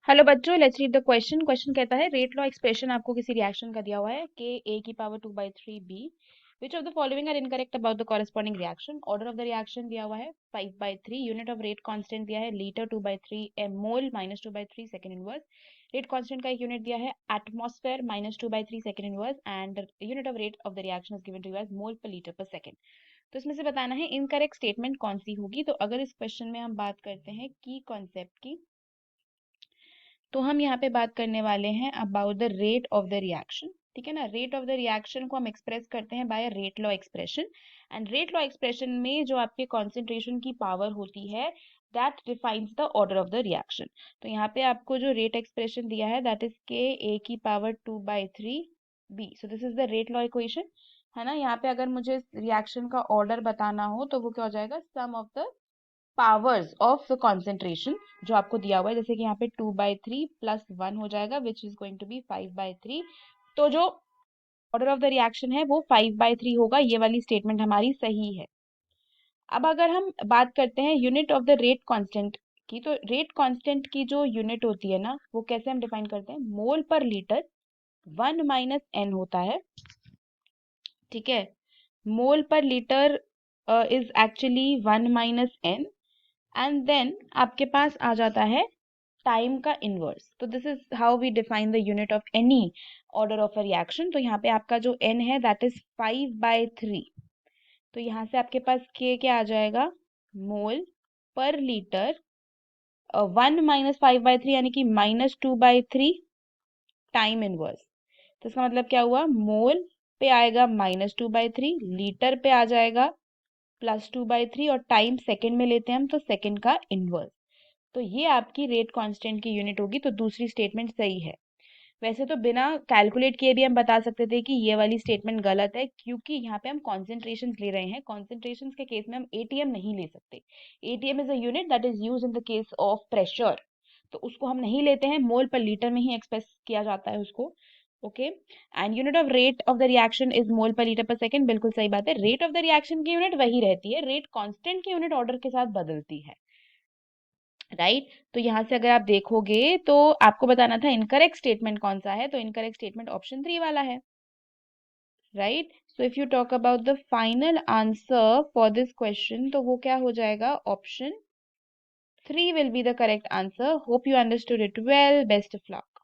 Hello बच्चों, let's read the question. Question कहता है रेट लॉ एक्सप्रेशन आपको किसी रिएक्शन का दिया हुआ है कि a की power 2/3b which of the following are incorrect about the corresponding reaction. Order of the reaction दिया हुआ है 5/3, यूनिट ऑफ रेट कांस्टेंट दिया है litre 2/3 mole -2/3 second inverse. Rate constant का एक यूनिट दिया है atmosphere -2/3 second inverse and unit of rate of the reaction is given to you as mole पर लीटर पर सेकंड। तो इसमें से बताना है इनकरेक्ट स्टेटमेंट कौन सी होगी। तो अगर इस क्वेश्चन में हम बात करते हैं की कॉन्सेप्ट की, तो हम यहाँ पे बात करने वाले हैं about the rate of the reaction. ठीक है ना, रेट ऑफ द रिएक्शन को हम एक्सप्रेस करते हैं by rate law expression. And rate law expression में जो आपके कॉन्सेंट्रेशन की पावर होती है that defines the order of the reaction. तो यहाँ पे आपको जो रेट एक्सप्रेशन दिया है दैट इज के ए की power 2/3b। So this is the rate law equation, है ना। यहाँ पे अगर मुझे रिएक्शन का ऑर्डर बताना हो तो वो क्या हो जाएगा, sum of the powers of concentration जो आपको दिया हुआ है। जैसे कि यहाँ पे 2/3 प्लस 1 हो जाएगा which is going to be 5/3। तो जो ऑर्डर ऑफ द रिएक्शन है वो 5/3 होगा। ये वाली स्टेटमेंट हमारी सही है। अब अगर हम बात करते हैं unit of the rate constant की, तो रेट कांस्टेंट की जो यूनिट होती है ना वो कैसे हम डिफाइन करते हैं, मोल पर लीटर 1 माइनस एन होता है। ठीक है, मोल पर litre is actually 1 minus n and then आपके पास आ जाता है टाइम का इनवर्स। तो this is how we define the unit of any order of a reaction. तो यहाँ पे आपका जो n है दैट इज 5/3। तो यहाँ से आपके पास k क्या आ जाएगा, मोल पर लीटर 1 माइनस 5/3 यानी कि -2/3 टाइम इनवर्स। तो इसका मतलब क्या हुआ, मोल पे आएगा -2/3, लीटर पे आ जाएगा +2/3 और टाइम सेकंड में लेते हैं हम तो सेकंड का इनवर्स। तो ये आपकी रेट कांस्टेंट की यूनिट होगी। तो दूसरी स्टेटमेंट सही है। वैसे तो बिना कैलकुलेट किए भी हम बता सकते थे कि ये वाली स्टेटमेंट गलत है, क्योंकि यहाँ पे हम कॉन्सेंट्रेशन ले रहे हैं। कॉन्सेंट्रेशन के केस में हम एटीएम नहीं ले सकते। ATM is a unit that is use in the case of pressure, तो उसको हम नहीं लेते हैं। मोल पर लीटर में ही एक्सप्रेस किया जाता है उसको। Okay, and unit of rate of the reaction is mole पर लीटर पर सेकंड। बिल्कुल सही बात है, रेट ऑफ द रिएक्शन की यूनिट वही रहती है, रेट कांस्टेंट की यूनिट ऑर्डर के साथ बदलती है। राइट, तो यहां से अगर आप देखोगे तो आपको बताना था इनकरेक्ट स्टेटमेंट कौन सा है। तो इनकरेक्ट स्टेटमेंट ऑप्शन 3 वाला है। Right, so if you talk about the final answer for this question, तो वो क्या हो जाएगा, option 3 will be the correct answer. Hope you understood it well, best of luck.